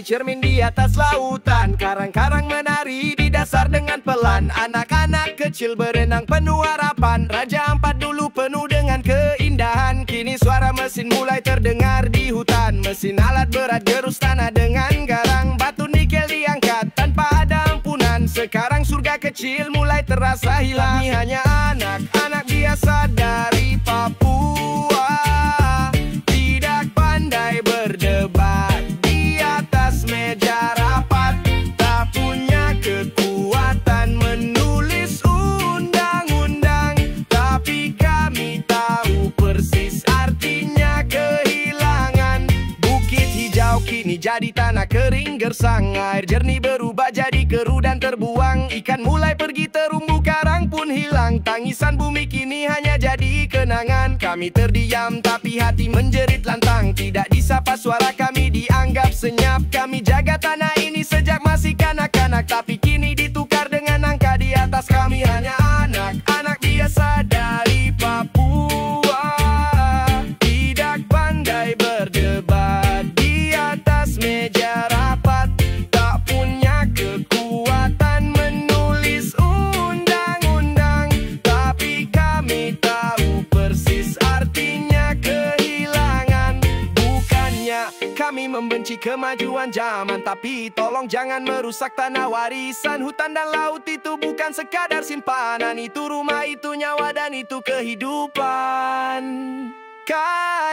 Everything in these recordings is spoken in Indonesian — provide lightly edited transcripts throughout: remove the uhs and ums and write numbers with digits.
cermin di atas lautan. Karang-karang menari di dasar dengan pelan. Anak-anak kecil berenang penuh harapan. Raja Ampat dulu penuh dengan keindahan. Kini suara mesin mulai terdengar di hutan. Mesin alat berat gerus tanah dengan garang. Batu nikel diangkat tanpa ada ampunan. Sekarang surga kecil mulai terasa hilang. Kami hanya anak-anak biasa dari Papua, tidak pandai berdebat di atas meja rapat, tak punya kekuatan menulis undang-undang. Tapi kami tahu persis artinya kehilangan. Bukit hijau kini jadi tanah kering gersang. Air jernih berubah jadi keruh dan terbuang. Ikan mulai pergi terumbu karang pun hilang. Tangisan bumi kini hanya jadi kenangan. Kami terdiam tapi hati menjerit lantang. Tidak disapa suara kami dianggap senyap. Kami jaga tanah ini sejak masih kanak-kanak. Tapi kini ditukar dengan angka di atas. Kami hanya anak-anak biasa dari Papua, tidak pandai berdebat di atas meja rapat, tak punya kekuatan menulis undang-undang. Tapi kami tahu persis artinya kehilangan. Bukannya kami membenci kemajuan zaman, tapi tolong jangan merusak tanah warisan. Hutan dan laut itu bukan sekadar simpanan. Itu rumah, itu nyawa, dan itu kehidupan.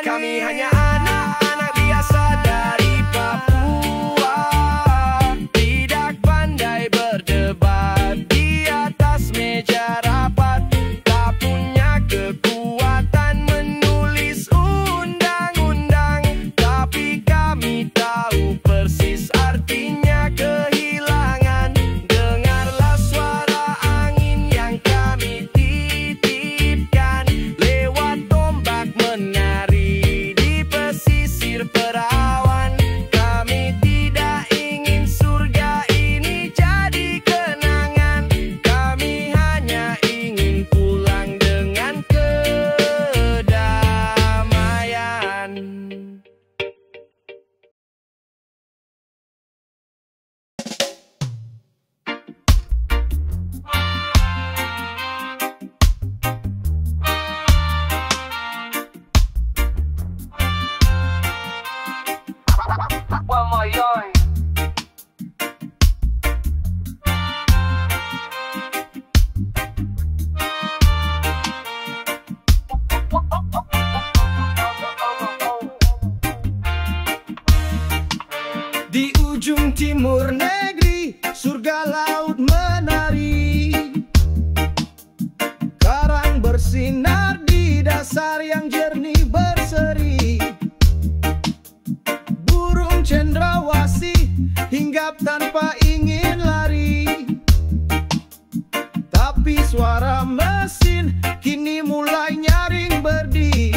Kami hanya anak-anak biasa dari Papua, tidak pandai berdebat di atas meja rapat, tak punya kekuatan menulis undang-undang. Tapi kami tahu persis artinya kehilangan. Dengarlah suara angin yang kami titipkan lewat tombak menari di pesisir perawan. Kami tidak ingin surga ini jadi kenangan. Kami hanya ingin pulang dengan kedamaian. Di ujung timur negeri, surga laut menari. Karang bersinar di dasar yang jernih berseri. Burung cendrawasih hinggap tanpa ingin lari. Tapi suara mesin kini mulai nyaring berdi.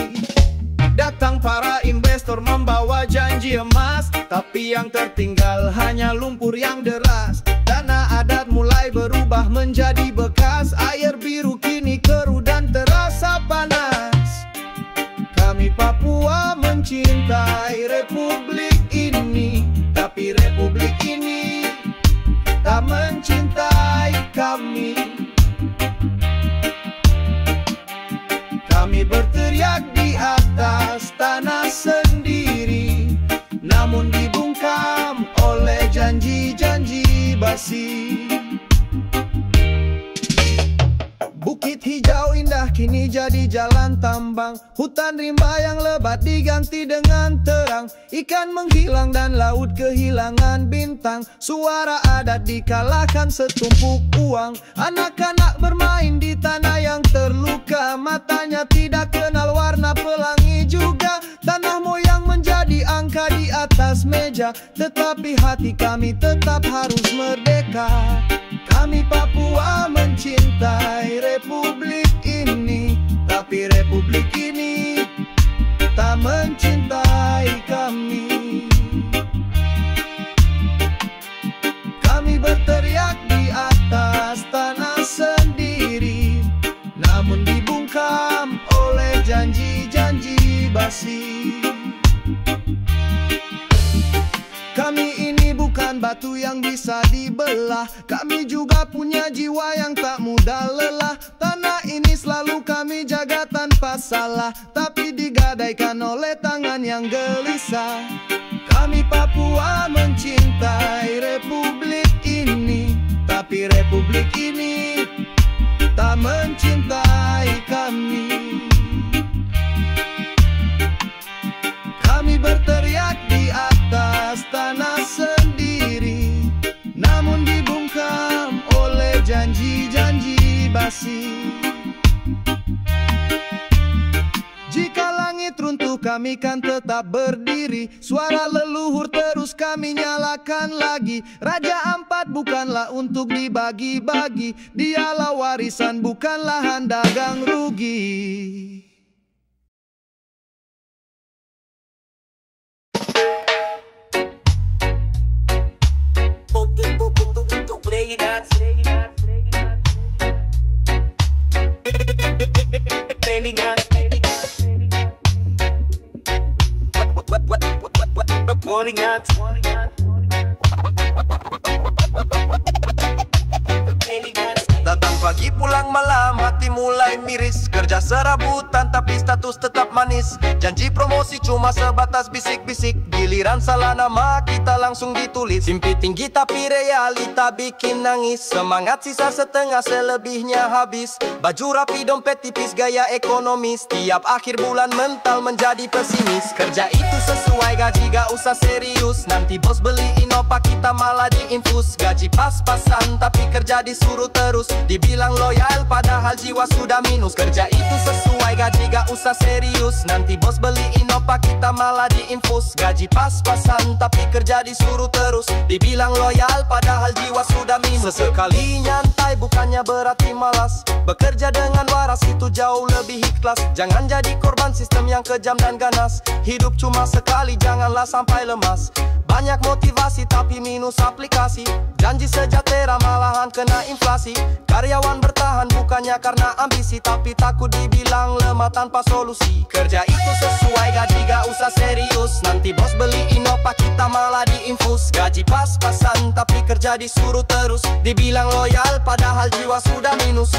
Datang para investor membawa janji emas, tapi yang tertinggal hanya lumpur yang deras. Tanah adat mulai berubah menjadi bekas. Air biru kini keruh dan terasa panas. Kami Papua mencintai republik ini, tapi republik ini tak mencintai kami. Kami berteriak di atas tanah sendiri, namun dibungkam oleh janji-janji basi. Bukit hijau indah kini jadi jalan tambang. Hutan rimba yang lebat diganti dengan terang. Ikan menghilang dan laut kehilangan bintang. Suara adat dikalahkan setumpuk uang. Anak-anak bermain di tanah yang terluka. Matanya tidak kenal warna pelangi juga. Tanah moyang menjadi angka di atas meja, tetapi hati kami tetap harus merdeka. Kami Papua mencintai republik ini, tapi republik ini tak mencintai kami. Kami berteriak di atas tanah sendiri, namun dibungkam oleh janji-janji basi. Kami ini bisa dibelah. Kami juga punya jiwa yang tak mudah lelah. Tanah ini selalu kami jaga tanpa salah, tapi digadaikan oleh tangan yang gelisah. Kami Papua mencintai republik ini, tapi republik ini tak mencintai kami. Kami berteriak di atas tanah sendiri, namun dibungkam oleh janji-janji basi. Jika langit runtuh kami kan tetap berdiri. Suara leluhur terus kami nyalakan lagi. Raja Ampat bukanlah untuk dibagi-bagi, dialah warisan bukan lahan dagang rugi. Datang pagi pulang malam, hati mulai miris. Kerja serabutan tapi status tetap manis. Janji promosi cuma sebatas bisik-bisik. Giliran salah nama kita langsung ditulis. Mimpi tinggi tapi realita bikin nangis. Semangat sisa setengah selebihnya habis. Baju rapi dompet tipis gaya ekonomis. Tiap akhir bulan mental menjadi pesimis. Kerja itu sesuai gaji gak usah serius. Nanti bos beliin opak kita malah diinfus. Gaji pas-pasan tapi kerja disuruh terus. Dibilang loyal padahal jiwa sudah minus. Kerja itu sesuai gaji gak usah serius. Nanti bos beliin opak kita malah diinfus. Gaji pas-pasan tapi kerja disuruh terus. Dibilang loyal padahal jiwa sudah minus. Sesekali nyantai bukannya berarti malas. Bekerja dengan waras itu jauh lebih ikhlas. Jangan jadi korban sistem yang kejam dan ganas. Hidup cuma sekali janganlah sampai lemas. Banyak motivasi tapi minus aplikasi. Janji sejahtera malahan kena inflasi. Karyawan bertahan bukannya karena ambisi, tapi takut dibilang lemah tanpa solusi. Kerja itu sesuai gaji gak usah serius. Nanti bos beliin opak kita malah diinfus. Gaji pas-pasan tapi kerja disuruh terus. Dibilang loyal padahal jiwa sudah minus.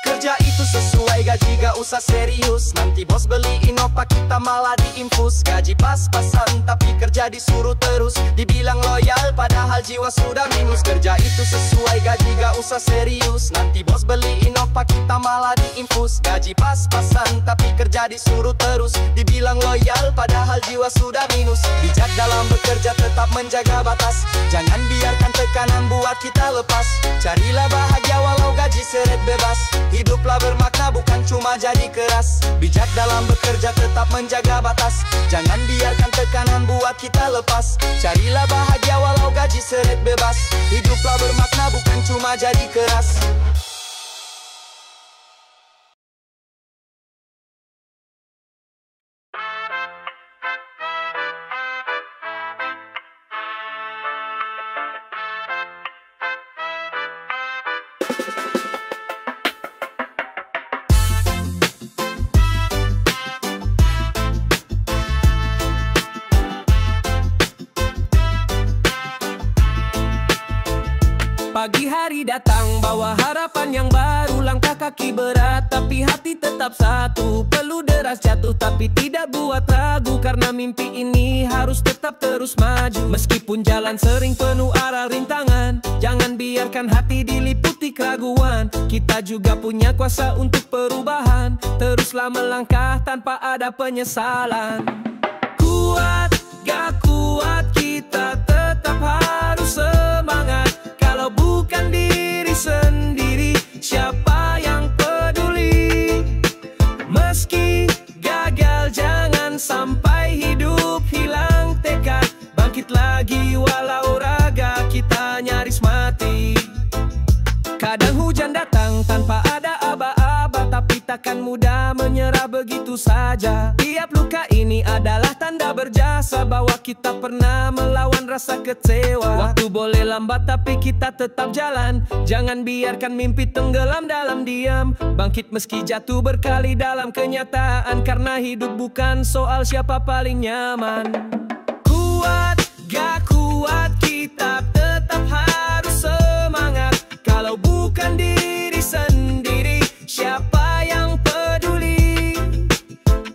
Kerja itu sesuai gaji gak usah serius. Nanti bos beliin opak kita malah diinfus. Gaji pas-pasan tapi kerja disuruh terus. Dibilang loyal padahal jiwa sudah minus. Kerja itu sesuai gaji gak usah serius. Nanti bos beliin opak kita malah diinfus. Gaji pas-pasan tapi kerja disuruh terus. Dibilang loyal padahal jiwa sudah minus. Bijak dalam bekerja tetap menjaga batas. Jangan biarkan tekanan buat kita lepas. Carilah bahagia walau gaji seret bebas. Hiduplah bermakna bukan cuma jadi keras. Bijak dalam bekerja tetap menjaga batas. Jangan biarkan tekanan buat kita lepas. Carilah bahagia walau gaji seret bebas. Hiduplah bermakna bukan cuma jadi keras. Pagi hari datang bawa harapan yang baru. Langkah kaki berat tapi hati tetap satu. Perlu deras jatuh tapi tidak buat ragu. Karena mimpi ini harus tetap terus maju. Meskipun jalan sering penuh arah rintangan, jangan biarkan hati diliputi keraguan. Kita juga punya kuasa untuk perubahan. Teruslah melangkah tanpa ada penyesalan. Kuat gak kuat kita tetap harus semangat. Kalau bukan diri sendiri, siapa yang peduli? Meski gagal jangan sampai hidup hilang tekad. Bangkit lagi walau takkan mudah menyerah begitu saja. Tiap luka ini adalah tanda berjasa bahwa kita pernah melawan rasa kecewa. Waktu boleh lambat tapi kita tetap jalan. Jangan biarkan mimpi tenggelam dalam diam. Bangkit meski jatuh berkali dalam kenyataan, karena hidup bukan soal siapa paling nyaman. Kuat gak kuat, kita tetap harus semangat. Kalau bukan diri sendiri, siapa yang peduli?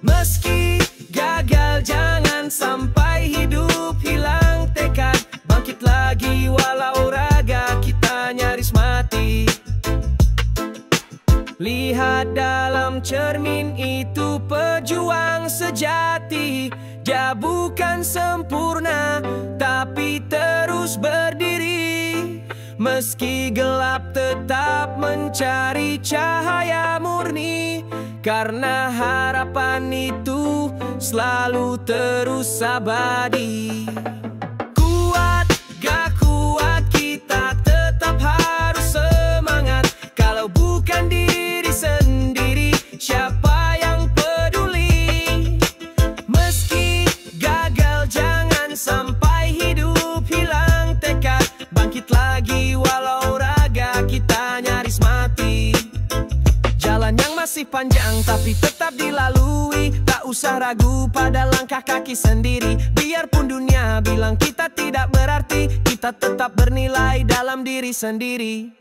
Meski gagal jangan sampai hidup hilang tekad. Bangkit lagi walau raga kita nyaris mati. Lihat dalam cermin itu pejuang sejati. Dia bukan sempurna tapi terus berdiri. Meski gelap tetap mencari cahaya murni, karena harapan itu selalu terus abadi. Kuat gak kuat, kita tetap harus semangat. Kalau bukan diri sendiri, siapa yang peduli? Meski gagal jangan sampai hidup hilang tekad. Bangkit lagi walau raga kita nyaris mati. Jalan yang masih panjang tapi tetap dilalui. Tak usah ragu pada langkah kaki sendiri. Biarpun dunia bilang kita tidak berarti, kita tetap bernilai dalam diri sendiri.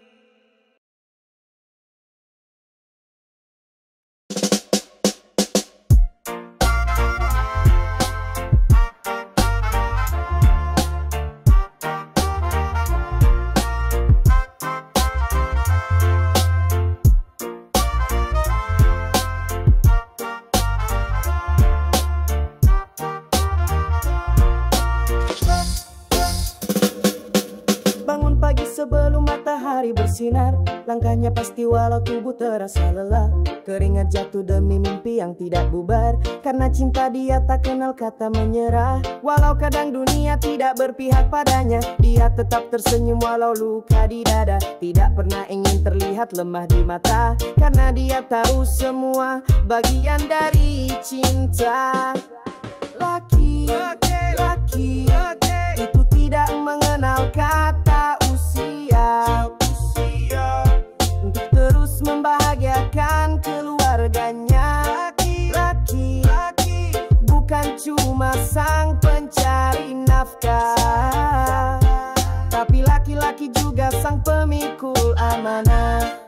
Sebelum matahari bersinar, langkahnya pasti walau tubuh terasa lelah. Keringat jatuh demi mimpi yang tidak bubar, karena cinta dia tak kenal kata menyerah. Walau kadang dunia tidak berpihak padanya, dia tetap tersenyum walau luka di dada. Tidak pernah ingin terlihat lemah di mata, karena dia tahu semua bagian dari cinta. Laki itu tidak mengenal kata usia, untuk terus membahagiakan keluarganya. Laki bukan cuma sang pencari nafkah, tapi laki-laki juga sang pemikul amanah.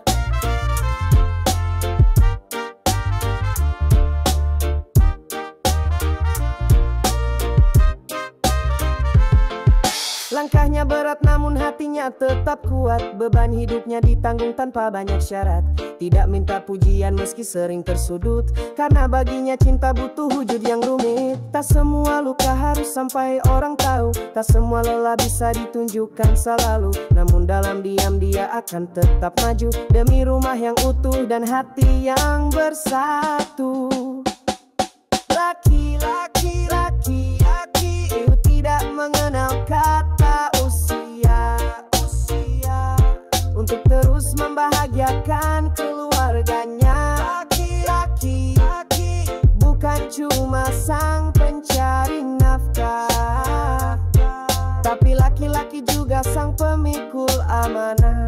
Langkahnya berat namun hatinya tetap kuat. Beban hidupnya ditanggung tanpa banyak syarat. Tidak minta pujian meski sering tersudut, karena baginya cinta butuh wujud yang rumit. Tak semua luka harus sampai orang tahu, tak semua lelah bisa ditunjukkan selalu. Namun dalam diam dia akan tetap maju, demi rumah yang utuh dan hati yang bersatu. Laki itu tidak mengenal kata usia, untuk terus membahagiakan keluarganya. Laki bukan cuma sang pencari nafkah, tapi laki-laki juga sang pemikul amanah.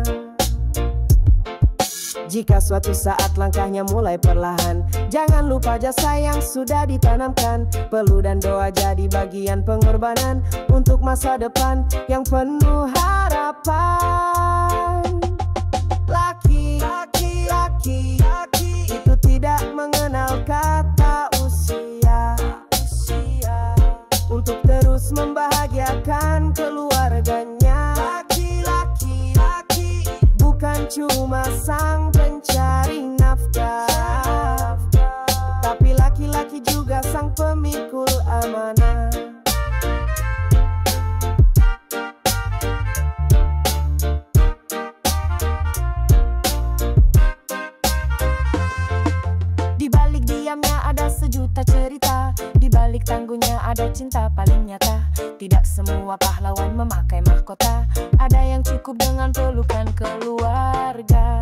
Jika suatu saat langkahnya mulai perlahan, jangan lupa jasa yang sudah ditanamkan. Perlu dan doa jadi bagian pengorbanan untuk masa depan yang penuh harapan. Laki itu tidak mengenal kata usia, untuk terus membahagiakan keluarganya. Laki bukan cuma sang pencari nafkah, tapi laki-laki juga sang pemikul amanah. Di balik diamnya ada sejuta cerita, di balik tangguhnya ada cinta paling nyata. Tidak semua pahlawan memakai mahkota, ada yang cukup dengan pelukan keluarga.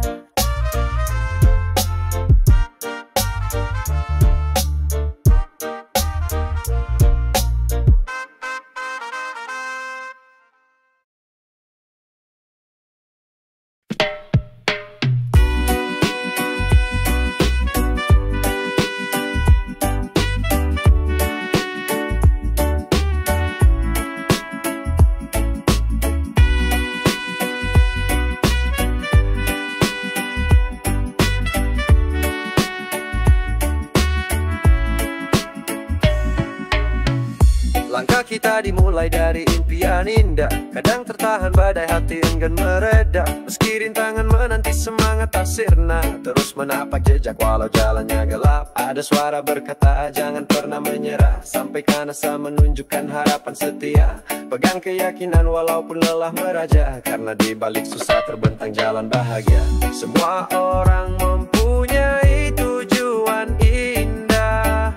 kita dimulai dari impian indah. Kadang tertahan badai hati enggan mereda. Meski rintangan menanti semangat tak sirna. Terus menapak jejak walau jalannya gelap. Ada suara berkata jangan pernah menyerah. Sampaikan asa menunjukkan harapan setia. Pegang keyakinan walaupun lelah meraja. Karena di balik susah terbentang jalan bahagia. Semua orang mempunyai tujuan indah,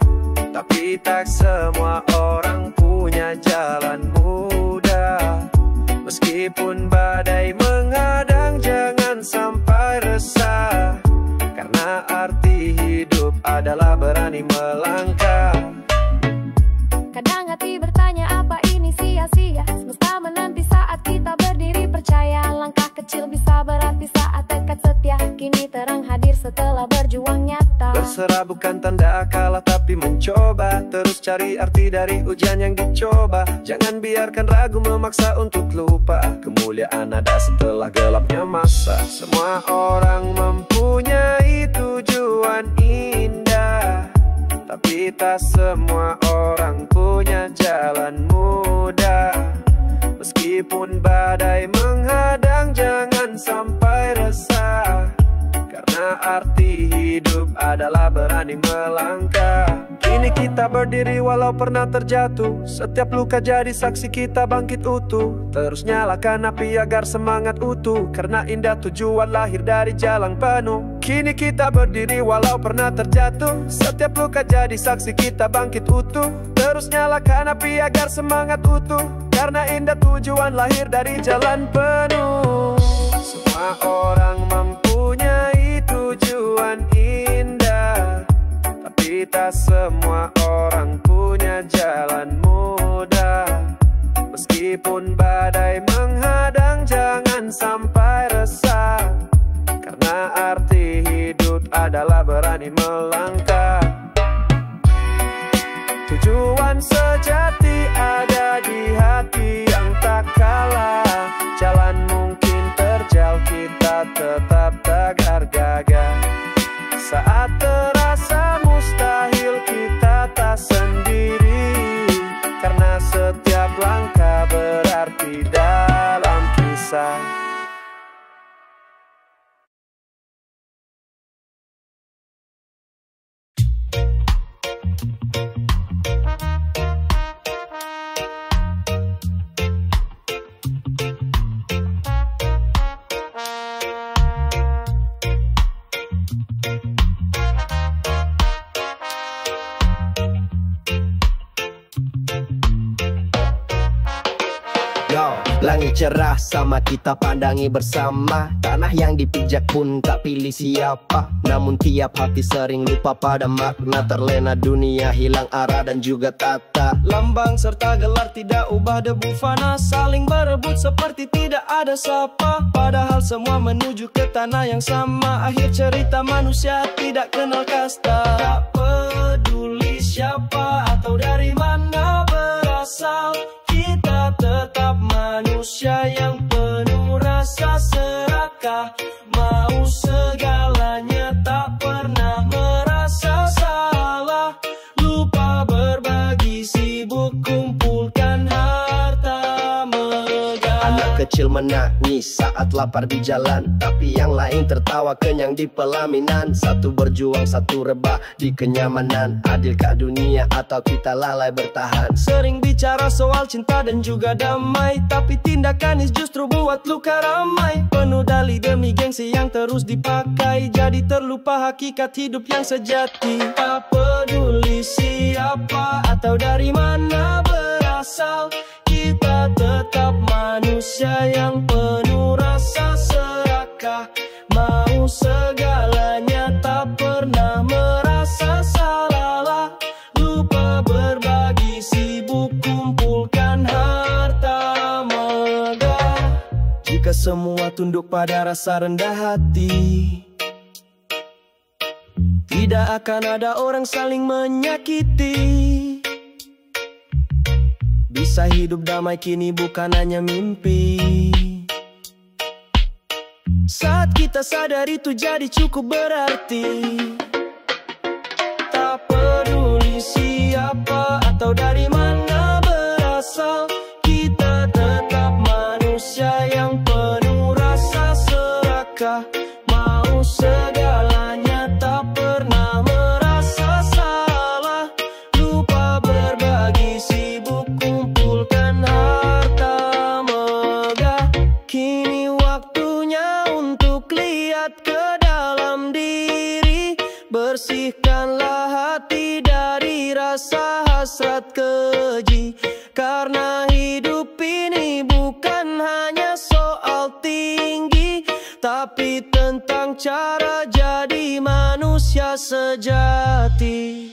tapi tak semua orang punya jalan mudah. Meskipun badai menghadang jangan sampai resah. Karena arti hidup adalah berani melangkah. Kadang hati bertanya apa ini sia-sia. Semesta menanti saat kita berdiri percaya. Langkah kecil bisa berarti saat tekad setia. Kini terang hadir setelah berjuang nyata. Berserah bukan tanda kalah tapi mencoba. Terus cari arti dari ujian yang dicoba. Jangan biarkan ragu memaksa untuk lupa. Kemuliaan ada setelah gelapnya masa. Semua orang mempunyai tujuan indah, tapi tak semua orang punya jalan mudah. Meskipun badai menghadang jangan sampai resah. Karena arti hidup adalah berani melangkah. Kini kita berdiri walau pernah terjatuh. Setiap luka jadi saksi kita bangkit utuh. Terus nyalakan api agar semangat utuh. Karena indah tujuan lahir dari jalan penuh. Kini kita berdiri walau pernah terjatuh. Setiap luka jadi saksi kita bangkit utuh. Terus nyalakan api agar semangat utuh. Karena indah tujuan lahir dari jalan penuh. Semua orang mempunyai tujuan indah, tapi tak semua orang punya jalan mudah. Meskipun badai menghadang jangan sampai resah. Karena arti hidup adalah berani melangkah. Tujuan sejati ada di hati yang tak kalah. Jalan mungkin terjal kita tetap tegar gagah. Saat terasa mustahil kita tak sendiri. Karena setiap langkah berarti dalam kisah. Langit cerah sama kita pandangi bersama. Tanah yang dipijak pun tak pilih siapa. Namun tiap hati sering lupa pada makna. Terlena dunia hilang arah dan juga tata. Lambang serta gelar tidak ubah debu fana. Saling berebut seperti tidak ada sapa. Padahal semua menuju ke tanah yang sama. Akhir cerita manusia tidak kenal kasta. Tak peduli siapa atau dari mana berasal. Kita tetap manusia yang penuh rasa serakah. Mau segalanya tak pernah merasa salah. Lupa berbagi sibuk kumpulkan harta megah. Anak kecil menangis saat lapar di jalan. Tapi yang lain tertawa kenyang di pelaminan. Satu berjuang satu rebah di kenyamanan. Adilkah dunia atau kita lalai bertahan? Sering bicara soal cinta dan juga damai, tapi tindakan justru buat luka ramai. Penuh dalih demi gengsi yang terus dipakai. Jadi terlupa hakikat hidup yang sejati. Tak peduli siapa atau dari mana berasal. Kita tetap manusia yang penuh rasa serakah. Mau segalanya tak pernah merasa salah. Lupa berbagi sibuk kumpulkan harta megah. Jika semua tunduk pada rasa rendah hati, tidak akan ada orang saling menyakiti. Bisa hidup damai kini bukan hanya mimpi. Saat kita sadar itu jadi cukup berarti. Tak peduli siapa atau dari mana berasal. Bersihkanlah hati dari rasa hasrat keji, karena hidup ini bukan hanya soal tinggi, tapi tentang cara jadi manusia sejati.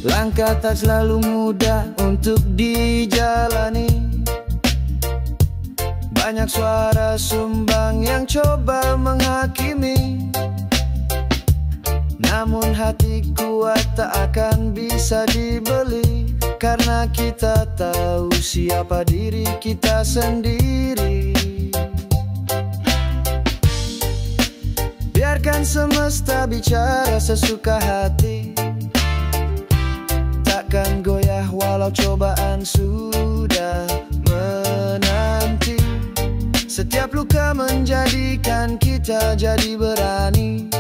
Langkah tak selalu mudah untuk dijalani. Banyak suara sumbang yang coba menghakimi, namun hati kuat tak akan bisa dibeli, karena kita tahu siapa diri kita sendiri. Biarkan semesta bicara sesuka hati, takkan goyah walau cobaan sudah menanti. Setiap luka menjadikan kita jadi berani,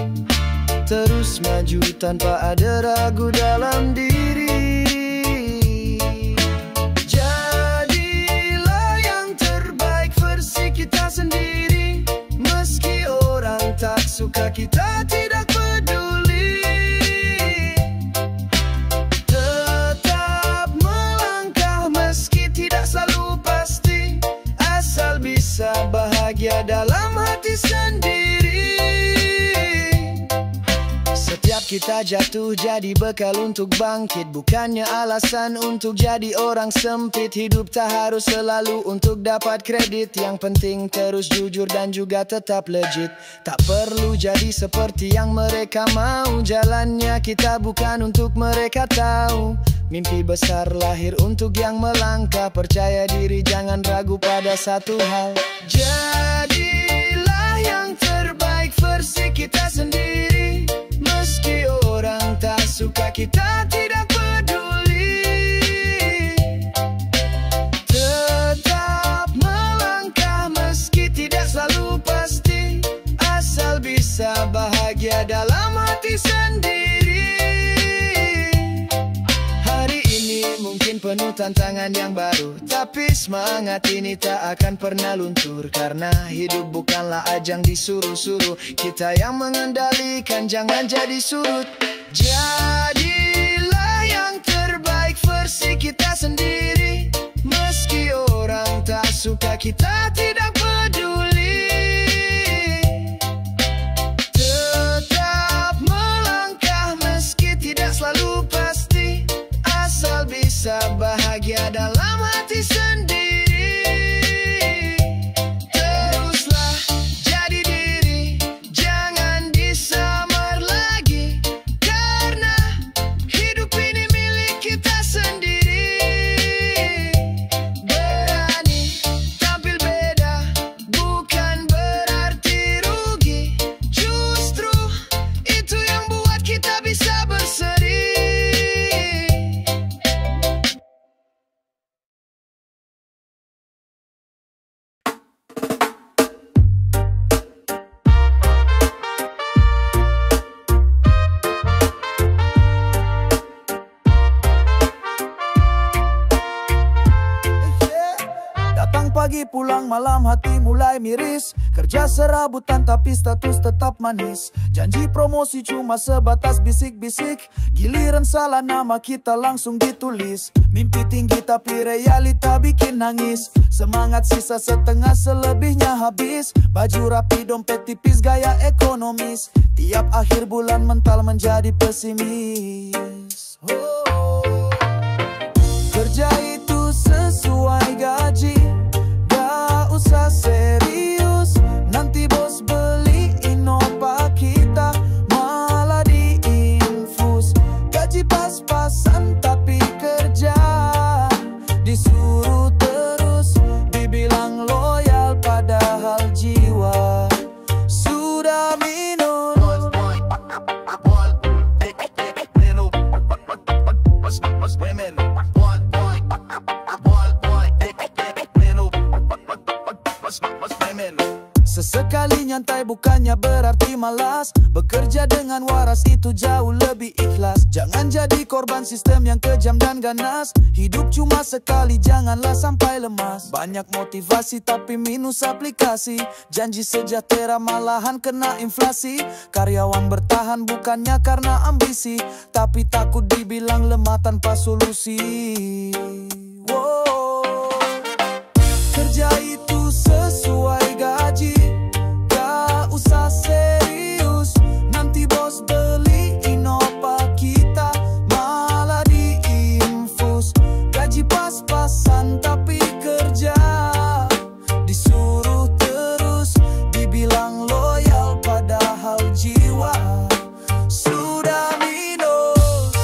terus maju tanpa ada ragu dalam diri. Jadilah yang terbaik versi kita sendiri, meski orang tak suka kita tidak peduli. Bisa bahagia dalam hati sendiri. Setiap kita jatuh jadi bekal untuk bangkit, bukannya alasan untuk jadi orang sempit. Hidup tak harus selalu untuk dapat kredit, yang penting terus jujur dan juga tetap legit. Tak perlu jadi seperti yang mereka mau, jalannya kita bukan untuk mereka tahu. Mimpi besar lahir untuk yang melangkah, percaya diri jangan ragu pada satu hal. Jadilah yang terbaik versi kita sendiri, meski orang tak suka kita tidak peduli. Tetap melangkah meski tidak selalu pasti, asal bisa bahagia dalam hati sendiri. Mungkin penuh tantangan yang baru, tapi semangat ini tak akan pernah luntur, karena hidup bukanlah ajang disuruh-suruh. Kita yang mengendalikan, jangan jadi surut. Jadilah yang terbaik versi kita sendiri, meski orang tak suka kita tidak peduli. Tetap melangkah meski tidak selalu pasti, asal bisa bahagia dalam hati sendiri. Teruslah jadi diri, jangan disamar lagi, karena hidup ini milik kita sendiri. Berani tampil beda bukan berarti rugi, justru itu yang buat kita bisa berseri. Pagi pulang malam hati mulai miris, kerja serabutan tapi status tetap manis. Janji promosi cuma sebatas bisik-bisik, giliran salah nama kita langsung ditulis. Mimpi tinggi tapi realita bikin nangis, semangat sisa setengah selebihnya habis. Baju rapi dompet tipis gaya ekonomis, tiap akhir bulan mental menjadi pesimis. Kerja itu sesuai gaji, gak Sesekali nyantai bukannya berarti malas. Bekerja dengan waras itu jauh lebih ikhlas. Jangan jadi korban sistem yang kejam dan ganas. Hidup cuma sekali, janganlah sampai lemas. Banyak motivasi tapi minus aplikasi. Janji sejahtera malahan kena inflasi. Karyawan bertahan bukannya karena ambisi, tapi takut dibilang lemah tanpa solusi. Wow. Kerja itu sesuai gaji, gak usah serius. Nanti bos beliin opa kita, malah diinfus. Gaji pas-pasan tapi kerja disuruh terus. Dibilang loyal padahal jiwa sudah minus.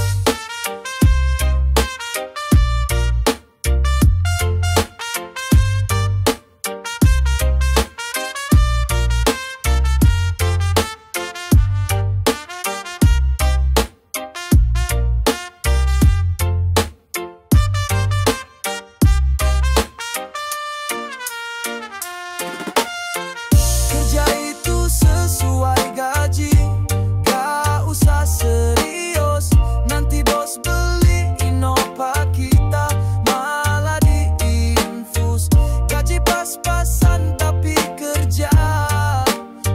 Kerja itu sesuai gaji, gak usah serius. Nanti bos beliin opa kita, malah diinfus. Gaji pas-pasan tapi kerja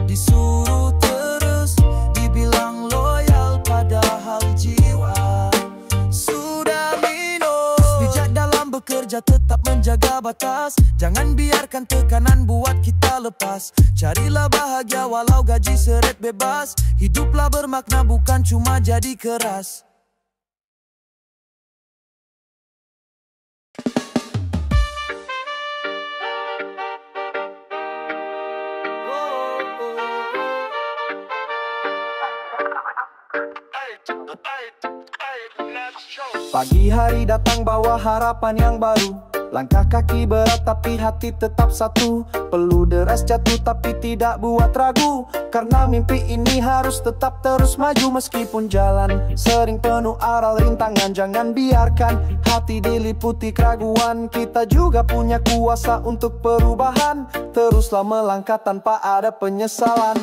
disuruh terus. Dibilang loyal padahal jiwa sudah minus. Bijak dalam bekerja, tetap menjaga batas. Jangan biarkan tekanan buat kita lepas. Carilah bahagia walau gaji seret bebas. Hiduplah bermakna bukan cuma jadi keras. Pagi hari datang bawa harapan yang baru. Langkah kaki berat tapi hati tetap satu. Perlu deras jatuh tapi tidak buat ragu. Karena mimpi ini harus tetap terus maju. Meskipun jalan sering penuh aral rintangan, jangan biarkan hati diliputi keraguan. Kita juga punya kuasa untuk perubahan. Teruslah melangkah tanpa ada penyesalan.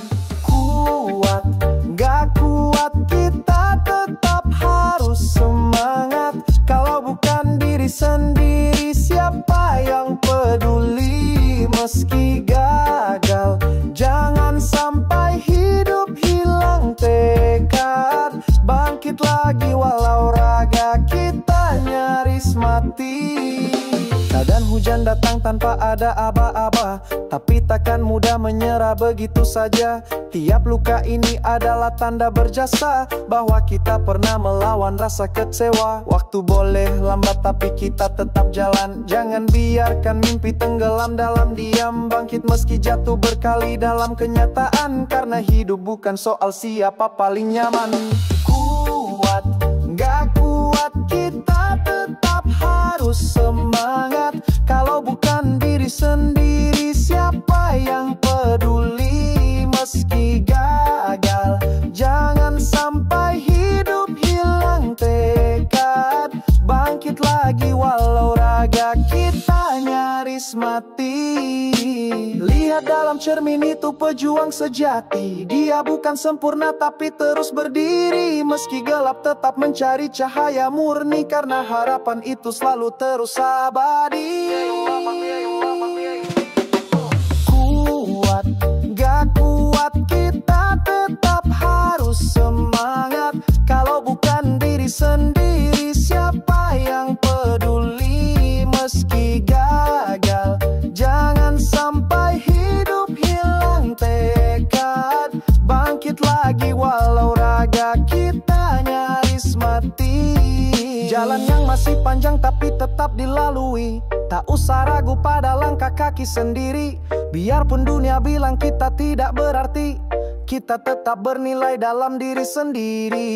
Kuat, gak kuat, kita tetap harus semangat. Kalau bukan diri sendiri, siapa yang peduli? Meski gagal, jangan sampai hidup hilang tekad. Bangkit lagi walau raga kita nyaris mati. Kadang hujan datang tanpa ada aba-aba, tapi takkan mudah menyerah begitu saja. Tiap luka ini adalah tanda berjasa bahwa kita pernah melawan rasa kecewa. Waktu boleh lambat tapi kita tetap jalan. Jangan biarkan mimpi tenggelam dalam diam. Bangkit meski jatuh berkali dalam kenyataan. Karena hidup bukan soal siapa paling nyaman. Kuat, gak kuat, kita tetap harus semangat. Kalau bukan diri sendiri, siapa yang peduli? Meski gagal, jangan sampai hidup hilang tekad. Bangkit lagi walau raga kita nyaris mati. Lihat dalam cermin itu pejuang sejati. Dia bukan sempurna tapi terus berdiri. Meski gelap tetap mencari cahaya murni. Karena harapan itu selalu terus abadi. Kuat, gak kuat, kita tetap harus semangat. Kalau bukan diri sendiri, siapa yang peduli? Meski gagal, jangan sampai hidup hilang tekad. Bangkit lagi walau raga kita nyaris mati. Jalan yang masih panjang tapi tetap dilalui. Tak usah ragu pada langkah kaki sendiri. Biarpun dunia bilang kita tidak berarti, kita tetap bernilai dalam diri sendiri.